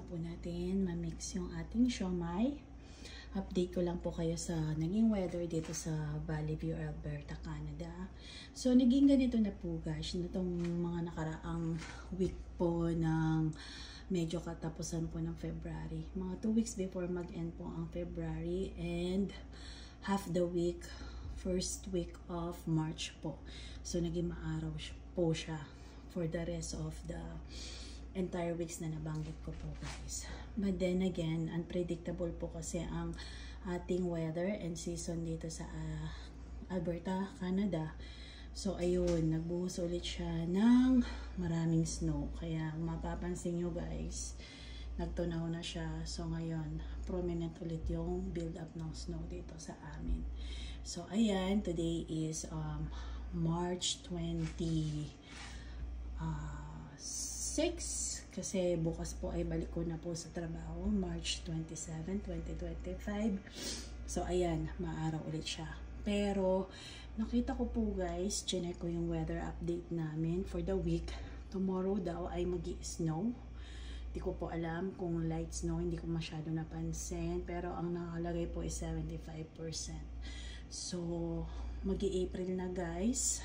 po natin ma-mix yung ating siomai. Update ko lang po kayo sa naging weather dito sa Valley View, Alberta, Canada. So, naging ganito na po guys, nitong mga nakaraang week po ng medyo katapusan po ng February. Mga 2 weeks before mag-end po ang February and half the week, first week of March po. So, naging maaraw po siya for the rest of the entire weeks na nabanggit ko po guys. But then again, unpredictable po kasi ang ating weather and season dito sa Alberta, Canada. So ayun, nagbuhos ulit siya ng maraming snow. Kaya mapapansin nyo guys, nagtunaw na siya. So ngayon, prominent ulit yung build up ng snow dito sa amin. So ayan, today is March 26 kasi bukas po ay balik ko na po sa trabaho, March 27, 2025. So ayan, maaraw ulit siya. Pero nakita ko po guys, chinek ko yung weather update namin for the week. Tomorrow daw ay magi-snow. Hindi ko po alam kung light snow, hindi ko masyado napansin. Pero ang nakalagay po is 75%. So magi-April na guys.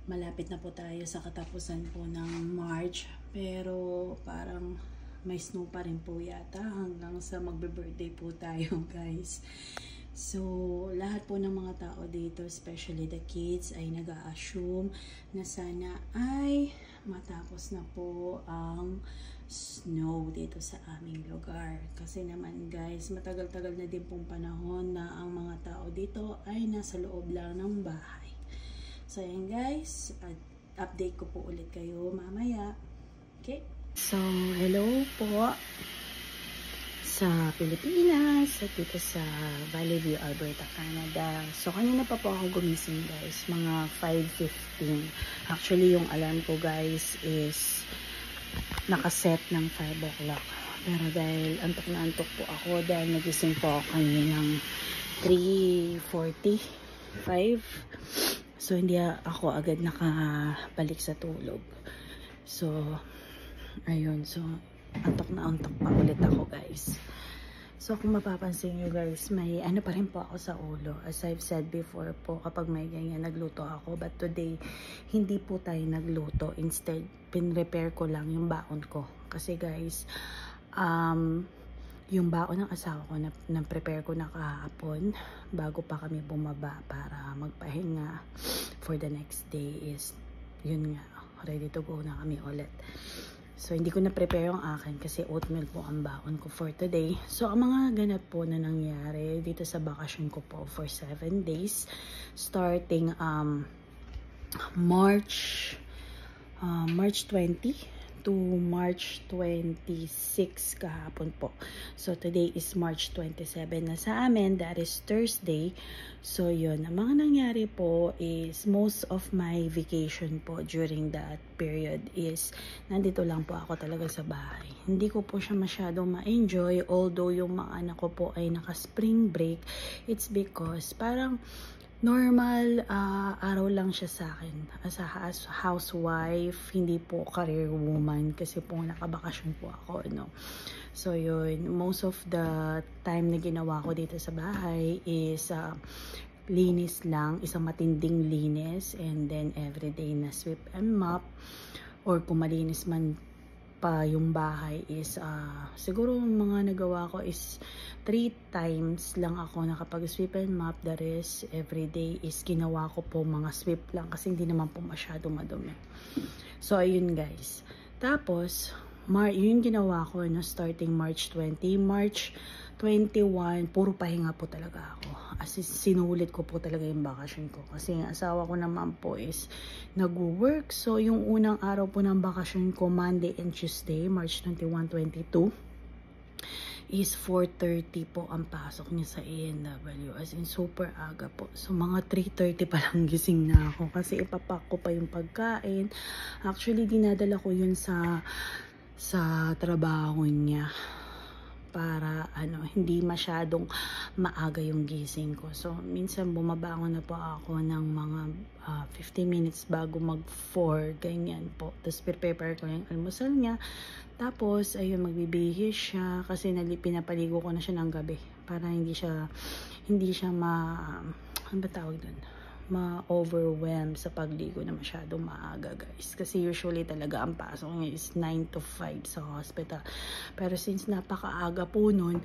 Malapit na po tayo sa katapusan po ng March, pero parang may snow pa rin po yata hanggang sa magbe-birthday po tayo guys. So lahat po ng mga tao dito, especially the kids, ay nag-a-assume na sana ay matapos na po ang snow dito sa aming lugar. Kasi naman guys, matagal-tagal na din pong panahon na ang mga tao dito ay nasa loob lang ng bahay. So ayan guys, update ko po ulit kayo mamaya. Okay? So hello po sa Pilipinas, dito sa Valley View, Alberta, Canada. So kanina pa po ako gumising guys, mga 5:15. Actually yung alarm ko guys is nakaset ng 5 o'clock. Pero dahil antok na antok po ako, dahil nagising po ako kaninang 3:45. So, hindi ako agad nakabalik sa tulog. So, ayun. So, antok na antok pa ulit ako, guys. So, kung mapapansin nyo, guys, may ano pa rin po ako sa ulo. As I've said before po, kapag may ganyan, nagluto ako. But today, hindi po tayo nagluto. Instead, pinrepair ko lang yung baon ko. Kasi, guys, yung baon ng asawa ko na prepare ko na kahapon bago pa kami bumaba para magpahinga for the next day is yun nga, ready to go na kami ulit. So hindi ko na prepare yung akin kasi oatmeal po ang baon ko for today. So ang mga ganap po na nangyari dito sa bakasyon ko po for 7 days starting March 20 to March 26 kahapon po. So today is March 27 na sa amin, that is Thursday. So yun, ang mga nangyari po is most of my vacation po during that period is nandito lang po ako talaga sa bahay. Hindi ko po siya masyadong ma-enjoy, although yung mga anak ko po ay naka-spring break. It's because parang normal araw lang siya sa akin as a housewife, hindi po career woman kasi po nakabakasyon po ako, no. So yun, most of the time na ginawa ko dito sa bahay is linis lang, isang matinding linis, and then everyday na sweep and mop, or kung malinis man pa yung bahay is siguro mga nagawa ko is 3 times lang ako nakapag-sweep and mop. The rest everyday is ginawa ko po mga sweep lang kasi hindi naman po masyado madumi. So ayun guys, tapos yun ginawa ko na starting March 20, March 21, puro pahinga po talaga ako. As sinulit ko po talaga yung bakasyon ko. Kasi yung asawa ko naman po is nag-work. So yung unang araw po ng bakasyon ko, Monday and Tuesday, March 21, 22, is 4:30 po ang pasok niya sa ANW. As in super aga po. So mga 3:30 pa lang gising na ako. Kasi ipapak ko pa yung pagkain. Actually dinadala ko yun sa trabaho niya. para hindi masyadong maaga yung gising ko. So minsan bumabangon na po ako ng mga 15 minutes bago mag 4, ganyan po. Tapos prepare ko yung almusal niya. Tapos ayun, magbibihis siya kasi pinapaligo ko na siya ng gabi para hindi siya ano ba tawag doon? Ma-overwhelm sa pagligo na masyadong maaga, guys. Kasi usually talaga ang pasok niya is 9 to 5 sa hospital. Pero since napakaaga po nun,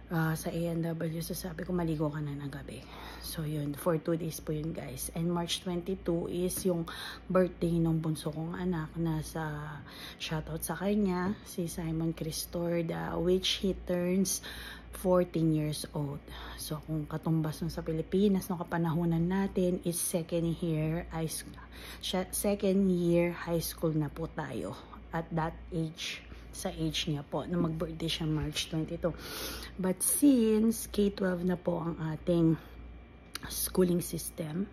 sa A&W, so sabi ko maligo ka na ng gabi. So yun, for 2 days po yun, guys. And March 22 is yung birthday ng bunso kong anak na shoutout sa kanya, si Simon Cristorda, which he turns 14 years old. So kung katumbas nun sa Pilipinas, nung kapanahunan natin is second year high school na po tayo at that age, sa age niya po na mag-birthday siya March 22. But since K-12 na po ang ating schooling system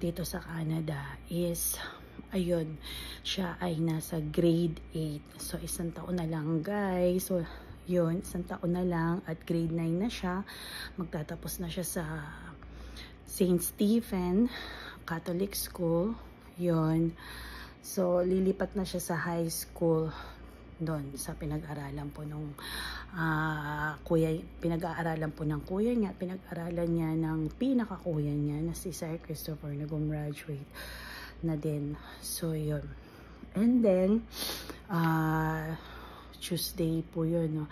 dito sa Canada, is ayun, siya ay nasa grade 8. So isang taon na lang, guys. So yun, isang taon na lang at grade 9 na siya. Magtatapos na siya sa St. Stephen Catholic School. Yun. So lilipat na siya sa high school doon sa pinag-aralan po ng pinag-aaralan po ng kuya niya, pinag-aralan niya ng pinaka-kuya niya na si Sir Christopher na gumraduate na din. So yun. And then Tuesday po yun, no?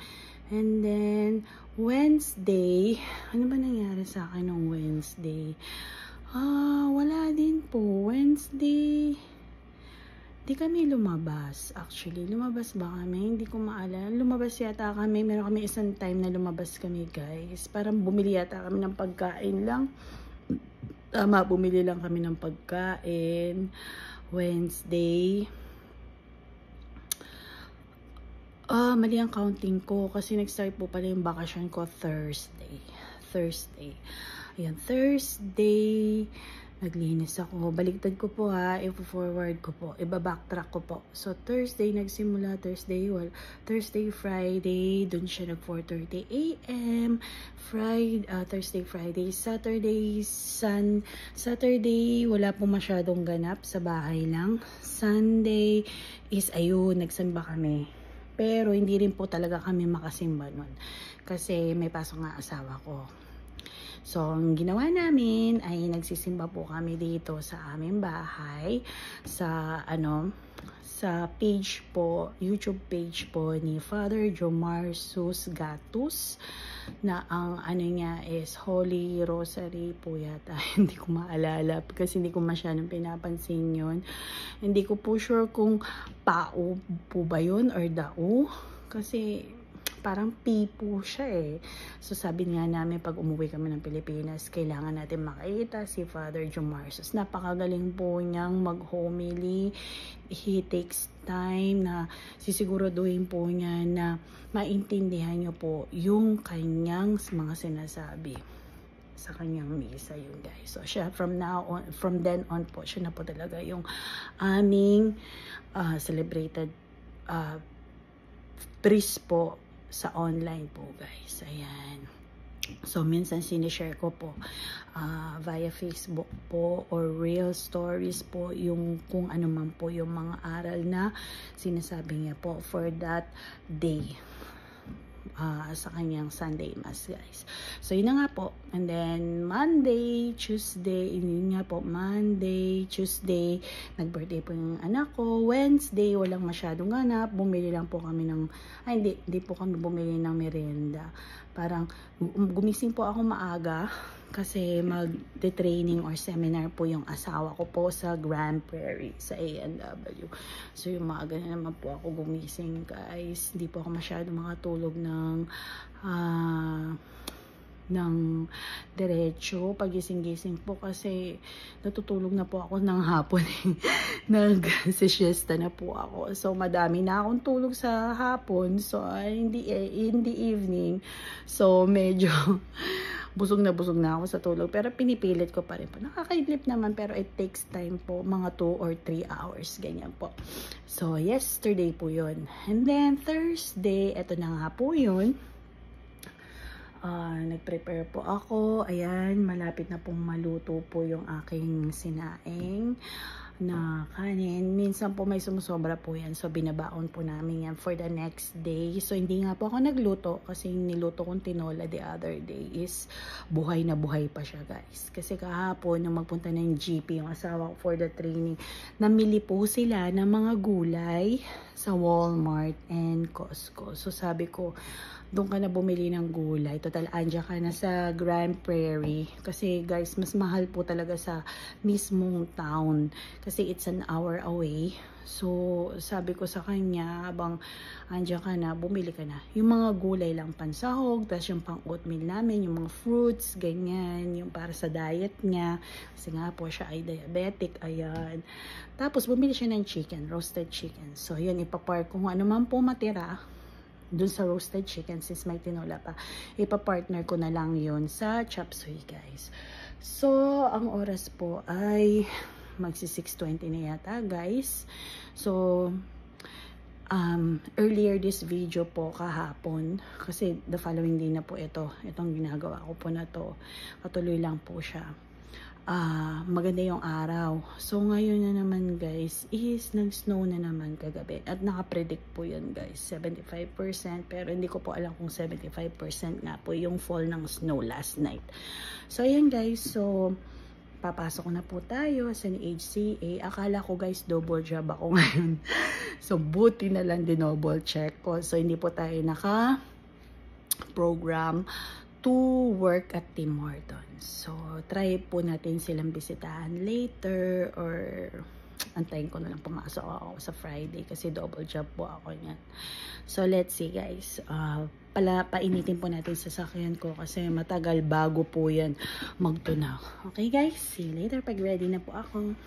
And then Wednesday, ano ba nangyari sa akin ng Wednesday? Wala din po. Wednesday di kami lumabas. Actually, lumabas ba kami? Hindi ko maalala. Lumabas yata kami. Meron kami isang time na lumabas kami, guys. Parang bumili yata kami ng pagkain lang. Tama, bumili lang kami ng pagkain. Wednesday. Mali ang counting ko kasi nag-start po pala yung bakasyon ko Thursday. Ayan, Thursday. Naglinis ako. Baligtad ko po ha. I-forward ko po. Iba-backtrack ko po. So, Thursday nagsimula. Thursday, Friday. Doon siya nag 4:30 a.m. Thursday, Friday. Saturday, wala po masyadong ganap. Sa bahay lang. Sunday is, ayun, nagsamba kami. Pero, hindi rin po talaga kami makasimba nun. Kasi, may pasok nga asawa ko. So, ang ginawa namin ay nagsisimba po kami dito sa aming bahay sa page po, YouTube page po ni Father Jomar Sus Gatus na ang niya is Holy Rosary po yata. Hindi ko maalala kasi hindi ko masyadong pinapansin yun. Hindi ko po sure kung pao po ba yun or dao kasi parang P po siya eh. So sabi nga namin pag umuwi kami ng Pilipinas, kailangan natin makita si Father Jomar Sus. Napakagaling po niyang mag-homily. He takes time na sisiguraduhin po niya na maintindihan niyo po yung kanyang mga sinasabi sa kanyang misa yun, guys. So siya from then on po, siya na po talaga yung aming celebrated priest po sa online po, guys. Ayan. So, minsan sinishare ko po via Facebook po or real stories po yung kung ano man po yung mga aral na sinasabi niya po for that day sa kanyang Sunday Mass, guys. So, yun na nga po. And then, Monday, Tuesday, yun nga po, Monday, Tuesday, nag-birthday po yung anak ko. Wednesday, walang masyadong ganap. Bumili lang po kami ng, hindi po kami bumili ng merienda. Parang, gumising po ako maaga kasi mag-training or seminar po yung asawa ko po sa Grand Prairie, sa A&W. So, yung maaga na naman po ako gumising, guys. Hindi po ako masyado makatulog ng diretso. Pagising-gising po kasi natutulog na po ako ng hapon. Nag-siesta na po ako. So, madami na akong tulog sa hapon. So, in the evening. So, medyo busog na ako sa tulog. Pero pinipilit ko pa rin po. Nakakaidlip naman pero it takes time po. Mga 2 or 3 hours. Ganyan po. So, yesterday po yun. And then, Thursday, eto na nga po yun. Nag-prepare po ako. Ayan, malapit na pong maluto po yung aking sinaing na kanin. Minsan po may sumusobra po yan. So, binabaon po namin yan for the next day. So, hindi nga po ako nagluto kasi yung niluto kong tinola the other day is buhay na buhay pa siya, guys. Kasi kahapon, nung magpunta na yung GP, yung asawa ko for the training, namili po sila ng mga gulay sa Walmart and Costco. So, sabi ko, doon ka na bumili ng gulay. Total, andyan ka na sa Grand Prairie. Kasi guys, mas mahal po talaga sa mismong town. Kasi it's an hour away. So, sabi ko sa kanya, habang andyan ka na, bumili ka na. Yung mga gulay lang pansahog, tapos yung pang oatmeal namin, yung mga fruits, ganyan, yung para sa diet niya. Kasi nga po siya ay diabetic, ayan. Tapos, bumili siya ng chicken, roasted chicken. So, yun, ipapark ko kung ano man po matira dun sa roasted chicken, since may tinola pa, ipapartner ko na lang yun sa chop suey, guys. So, ang oras po ay magsi 6:20 na yata, guys. So, earlier this video po kahapon, kasi the following day na po itong ginagawa ko po na to, katuloy lang po siya. Maganda yung araw. So, ngayon na naman, guys, is nag-snow na naman kagabi. At nakapredict po yun, guys, 75%. Pero hindi ko po alam kung 75% nga po yung fall ng snow last night. So, ayan, guys. So, papasok na po tayo sa HCA. Akala ko, guys, double job ako ngayon. So, buti na lang dinoble check ko. So, hindi po tayo naka-program to work at Tim Hortons. So, try po natin silang bisitahan later or antayin ko na lang pumasok ako sa Friday kasi double job po ako niyan. So, let's see, guys. Painitin po natin sa sasakyan ko kasi matagal bago po yan magtunaw. Okay, guys? See you later pag ready na po ako.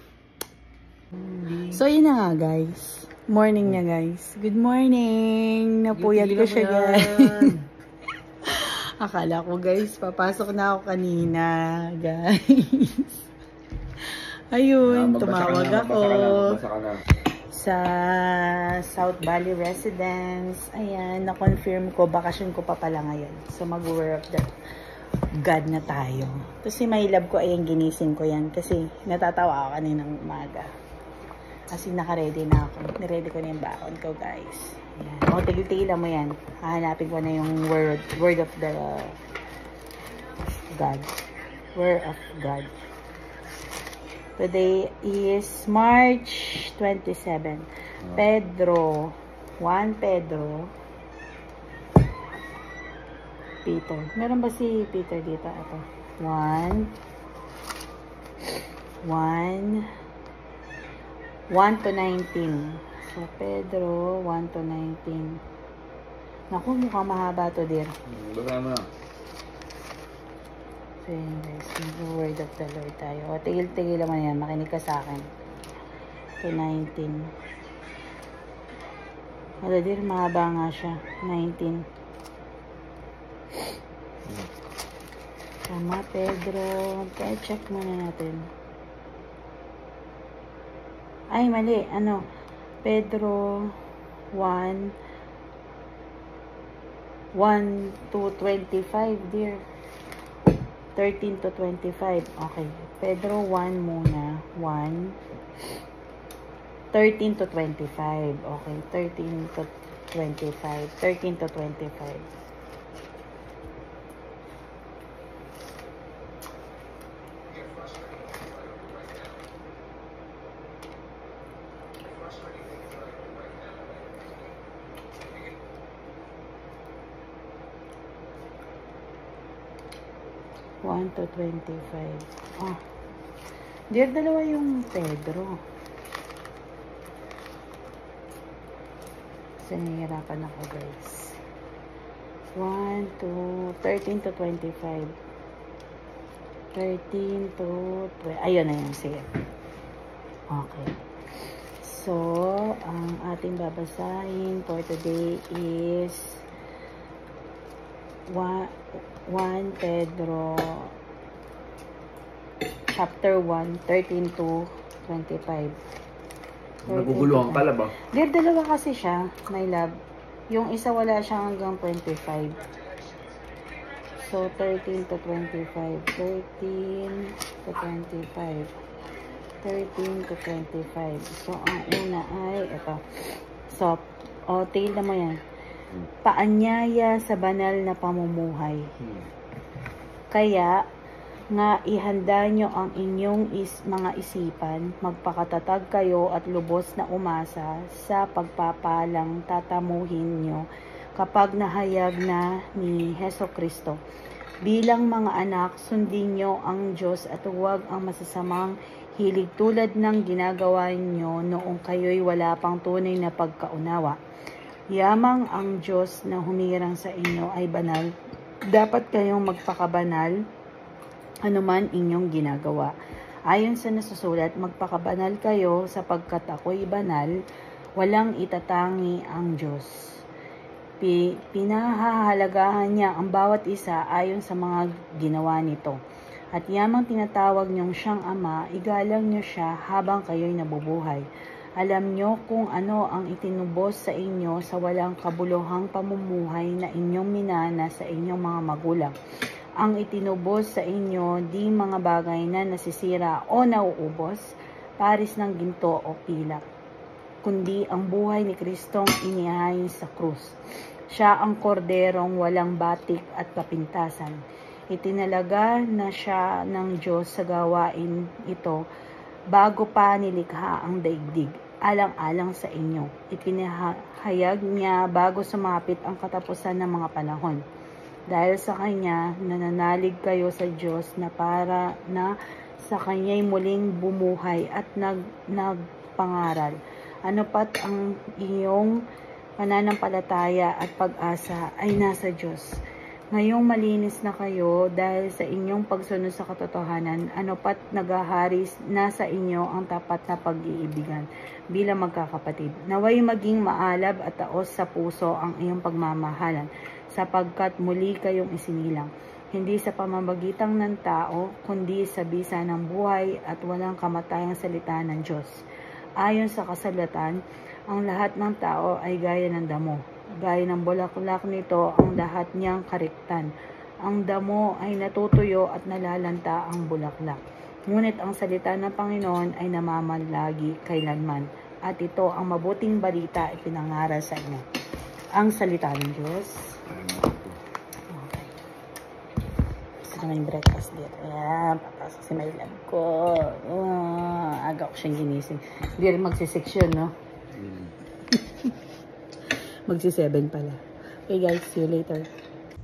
So, yun na nga, guys. Morning na, guys. Good morning! Napuyat ko siya, guys. Akala ko, guys, papasok na ako kanina, guys. Ayun, tumawag ako sa South Valley Residence. Ayan, na-confirm ko, bakasyon ko pa pala ngayon. So, mag-work the God na tayo. Kasi may love ko, ayan, ginising ko yan. Kasi natatawa ako kaninang umaga. Kasi naka-ready na ako. Niready ko na yung baon ko, guys. Ayan. O, tigil-tigilan mo yan. Hahanapin ko na yung word of the God. Word of God. Today is March 27. Pedro. 1 Pedro. Peter. Meron ba si Peter dito? Ito. 1 to 19. So, Pedro, 1 to 19. Naku, mukhang mahaba to, dear. Baka na. So, yun, guys. Mag-word of the Lord tayo. O, tigil-tigil naman yan. Makinig ka sa akin. To 19. Wala, dear. Mahaba nga siya. 19. Tama, Pedro. Kaya check muna natin. Ay, mali. Ano? Pedro 1 to 25, dear. 13 to 25. Okay. Pedro 1 muna. 1. 13 to 25. Okay. 13 to 25. 13 to 25. To 25. Oh. Dear, dalawa yung Pedro. Kasi nahihirapan ako, guys. 1 to 13 to 25. 13 to 20. Ayun na yun. Sige. Okay. So, ang ating babasahin for today is 1 Pedro chapter 1, 13 to 25. Naguguluhan ka ba? Dear, dalawa kasi siya, my love. Yung isa wala siya hanggang 25. So, 13 to 25. 13 to 25. 13 to 25. So, ang una ay, ito. So, tignan mo yan. Paanyaya sa banal na pamumuhay. Kaya, nga ihanda nyo ang inyong mga isipan, magpakatatag kayo at lubos na umasa sa pagpapalang tatamuhin nyo kapag nahayag na ni Heso Kristo. Bilang mga anak, sundin nyo ang Diyos at huwag ang masasamang hilig tulad ng ginagawa nyo noong kayo'y wala pang tunay na pagkaunawa. Yamang ang Diyos na humirang sa inyo ay banal. Dapat kayong magpakabanal anuman inyong ginagawa. Ayon sa nasusulat, magpakabanal kayo sapagkat ako'y banal, walang itatangi ang Diyos. Pinahahalagahan niya ang bawat isa ayon sa mga ginawa nito. At yamang tinatawag niyong siyang Ama, igalang niyo siya habang kayo'y nabubuhay. Alam niyo kung ano ang itinubos sa inyo sa walang kabuluhang pamumuhay na inyong minana sa inyong mga magulang. Ang itinubos sa inyo di mga bagay na nasisira o nauubos, paris ng ginto o pilak, kundi ang buhay ni Kristong inihain sa krus. Siya ang korderong walang batik at kapintasan. Itinalaga na siya ng Diyos sa gawain ito bago pa nilikha ang daigdig, alang-alang sa inyo. Ipinahayag niya bago sumapit ang katapusan ng mga panahon. Dahil sa Kanya, nananalig kayo sa Diyos na para na sa Kanya'y muling bumuhay at nagpangaral. Ano pat ang iyong pananampalataya at pag-asa ay nasa Diyos. Ngayong malinis na kayo dahil sa inyong pagsunod sa katotohanan, ano pat naghaharis nasa inyo ang tapat na pag-iibigan bilang magkakapatid. Naway maging maalab at taos sa puso ang iyong pagmamahalan, sapagkat muli kayong isinilang, hindi sa pamamagitan ng tao, kundi sa bisa ng buhay at walang kamatayang salita ng Diyos. Ayon sa kasulatan, ang lahat ng tao ay gaya ng damo. Gaya ng bulaklak nito ang lahat niyang kariktan. Ang damo ay natutuyo at nalalanta ang bulaklak. Ngunit ang salita ng Panginoon ay namamalagi kailanman. At ito ang mabuting balita ipinangaral sa inyo. Ang salita ng Diyos. Okay. Gusto naman yung breakfast dito. Ayan, papasok si Maylan ko. Aga ko siyang ginising. Hindi rin magsiseksyon, no? Magsi-7 pala. Okay guys, see you later.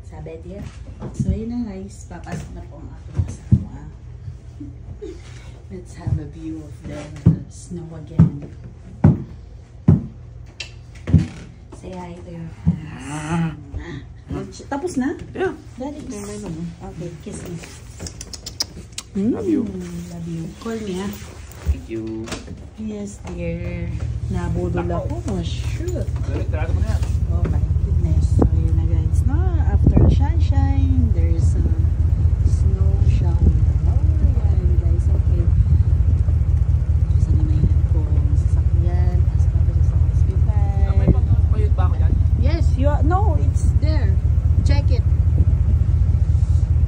Sabi diya. So yun na guys, papasok na po ang aking asawa. Let's have a view of the snow again. Say hi to your friends. Tapos na? Yeah. Daddy, okay, kiss me. Love you. Love you. Call me, ha? Thank you. Yes, dear. Nabudol ako. Oh, shoot. Oh Oh my goodness. So, yun na guys. No, after sunshine, there's a snow shower. Oh, yan guys. Okay. Kasi naman yan po ang sasakyan. Pasok na po sa hospital. May pagpapayot ba ako yan? Yes, you are. No, it's there. Check it.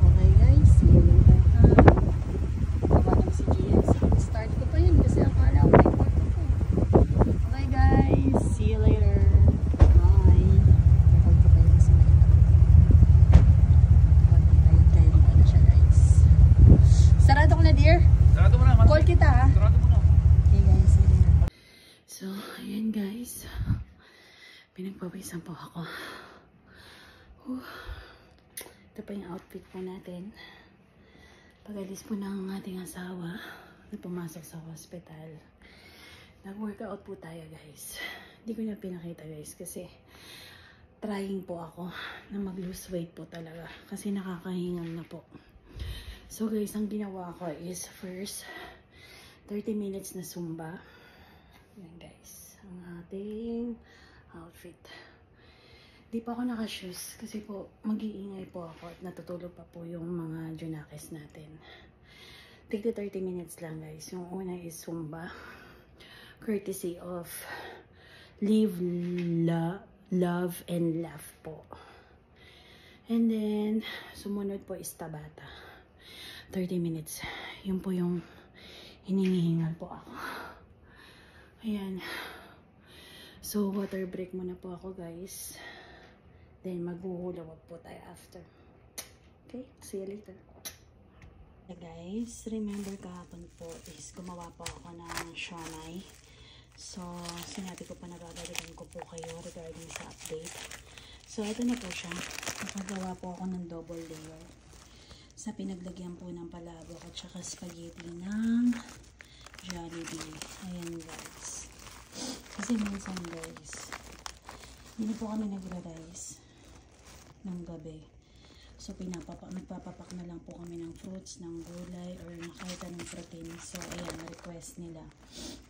Okay guys. Sige lang tayo. Baba naman si Gian. Start ko pa yun kasi akala ko may kwarto ko. Okay guys. See you later. Bye. Kapag ko tayo kasi may tayo na siya guys. Sarado ko na dear. Sarado mo na. Call kita ha. Sarado mo na. Okay guys. See you later. So, ayan guys. Pinagpawisan po ako. Ito pa yung outfit po natin. Pag-alis po ng ating asawa na pumasok sa hospital. Nag-workout po tayo guys. Hindi ko na pinakita guys kasi trying po ako na mag-lose weight po talaga. Kasi nakakahingal na po. So guys, ang ginawa ko is first 30 minutes na Zumba. Yan guys. Ang ating outfit. Di pa ako naka-shoes kasi po mag-iingay po ako at natutulog pa po yung mga junakis natin. Tigda 30 minutes lang guys. Yung una is Zumba. Courtesy of Live, Love, and Laugh po. And then, sumunod po is Tabata. 30 minutes. Yun po yung hinihingal po ako. Ayan. So, water break muna po ako, guys. Then, maghuhulawag po tayo after. Okay? See you later. Okay, guys. Remember kahapon po is gumawa po ako ng siomai. So, sinabi ko pa na babalikan ko po kayo regarding sa update. So, ito na po siya. Nakagawa po ako ng double layer. Sa pinaglagyan po ng palabok at saka spaghetti ng Jollibee. Ayan, guys. Kasi minsan, guys, hindi po kami nagra-rice ng gabi. So, nagpapapak na lang po kami ng fruits, ng gulay, or kahit anong protein. So, ayan, request nila.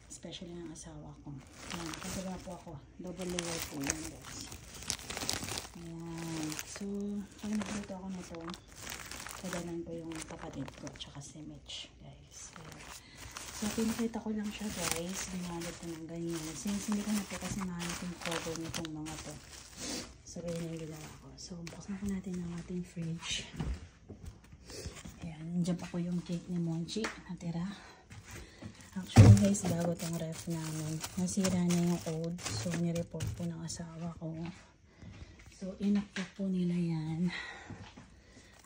Especially ng asawa ko. Ayan, nakagawa po ako. Double layer po yan, guys. Ayan. So, pag nagluto ako na to, kadalan ko yung kapatid ko, tsaka si Mitch, guys. Ayan. So, pinakita ko lang siya, guys. Binalot ko ng ganyan. Since hindi ko na po kasi mahanap yung cover nitong mga to. So, ganyan yung ginawa ko. So, buksan ko natin ang ating fridge. Ayan. Nandiyan pa po yung cake ni Monchi. Natira. Actually, guys, bago tong ref namin. Nasira na yung code. So, nireport po ng asawa ko. So, inakit po nila yan.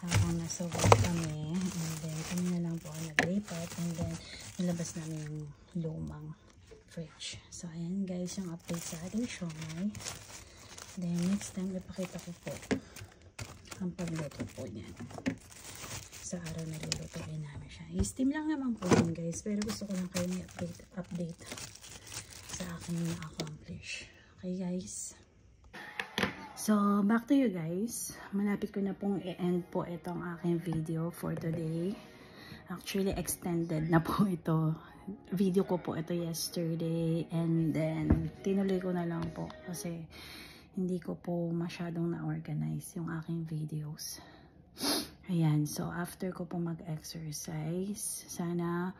Habang nasa work kami. And then, kami na lang po naglipat. And then, nilabas namin yung lumang fridge. So, ayan guys, yung update sa ating siomai. Then, next time, ipakita ko po ang pagluto po niyan. Sa araw na lulutuin namin siya. I-steam lang naman po yun guys. Pero gusto ko lang kayo i-update sa aking na-accomplish. Okay guys? So, back to you guys. Malapit ko na pong i-end po itong aking video for today. Actually, extended na po ito. Video ko po ito yesterday. And then, tinuloy ko na lang po. Kasi, hindi ko po masyadong na-organize yung aking videos. Ayan. So, after ko po mag-exercise, sana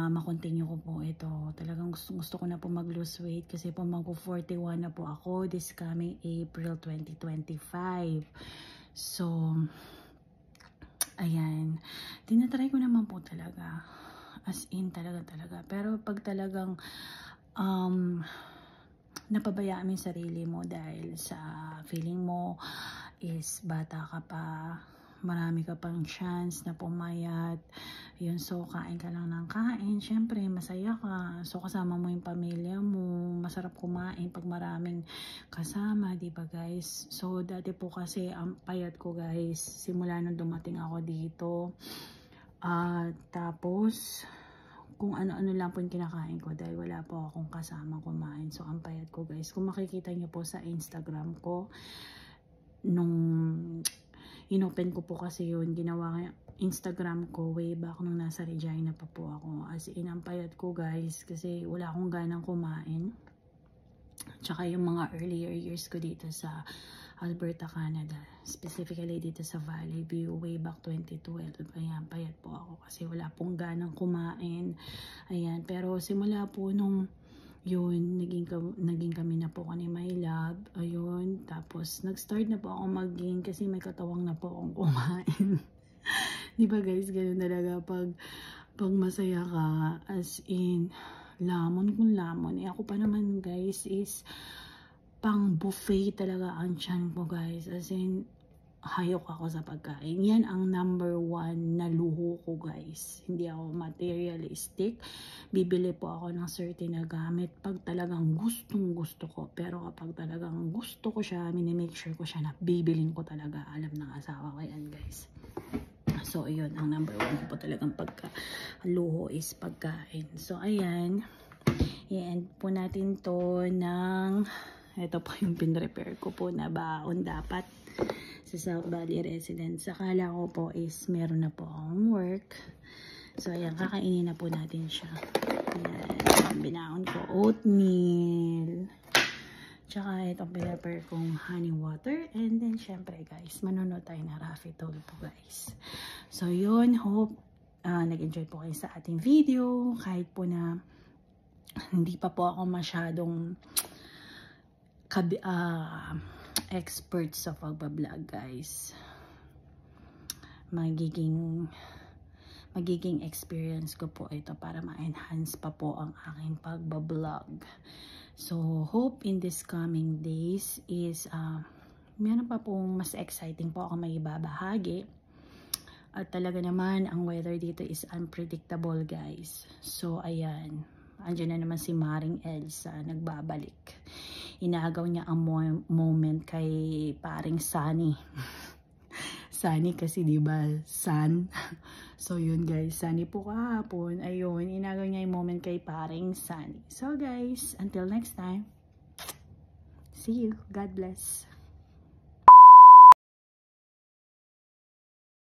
makontinue ko po ito. Talagang gusto ko na po mag-lose weight kasi po mag-41 na po ako this coming April 2025. So, ayan. Tinatry ko naman po talaga. As in, talaga. Pero pag talagang napabayaan mo yung sarili mo dahil sa feeling mo is bata ka pa, marami ka pang chance na pumayat, yun, so kain ka lang ng kain, syempre masaya ka, so kasama mo yung pamilya mo, masarap kumain pag maraming kasama, diba guys? So dati po kasi ang payat ko guys, simula nung dumating ako dito, tapos kung ano-ano lang po yung kinakain ko dahil wala po akong kasama kumain. So, ang payat ko guys. Kung makikita nyo po sa Instagram ko, nung inopen ko po kasi yun, ginawa Instagram ko way back nung nasa Regina pa po ako. As in, ang payat ko guys kasi wala akong ganang kumain. Tsaka yung mga earlier years ko dito sa Alberta, Canada. Specifically dito sa Valley View, way back 2012. Ayan, payat po ako kasi wala pong ganang kumain. Ayan, pero simula po nung yun, naging kami na po ni My Love. Ayun, tapos nag-start na po ako mag-gain kasi may katawang na po akong kumain. Diba guys, ganun talaga pag masaya ka, as in, lamon kung lamon. Ako pa naman guys is pang buffet talaga ang tiyan ko guys, as in hayok ako sa pagkain. Yan ang number 1 na luho ko guys. Hindi ako materialistic. Bibili po ako ng certain na gamit pag talagang gustong gusto ko. Pero kapag talagang gusto ko siya, minimake sure ko siya na bibilin ko talaga. Alam ng asawa ko yan guys. So yun, ang number 1 ko po talagang luho is pagkain. So ayan, i-end po natin to ng ito po yung pinrepair ko po na baon dapat sa South Valley Residence. Akala ko po is meron na po akong work. So, ayan, kakainin na po natin siya. Ayan, binaon ko oatmeal. Tsaka itong pinrepair kong honey water. And then, syempre guys, manonood tayo na Raffitol po guys. So, yun, hope nag-enjoy po kayo sa ating video. Kahit po na hindi pa po ako masyadong expert sa pagbablog, guys. Magiging experience ko po ito para ma-enhance pa po ang aking pagbablog. So, hope in this coming days is meron pa pong mas exciting po ako may ibabahagi. At talaga naman, ang weather dito is unpredictable, guys. So, ayan. Andiyan na naman si Maring Elsa, nagbabalik. Inaagaw niya ang moment kay paring Sunny. Sunny kasi, diba? Sun. So, yun, guys. Sunny po kahapon. Ayun, inagaw niya yung moment kay paring Sunny. So, guys, until next time. See you. God bless.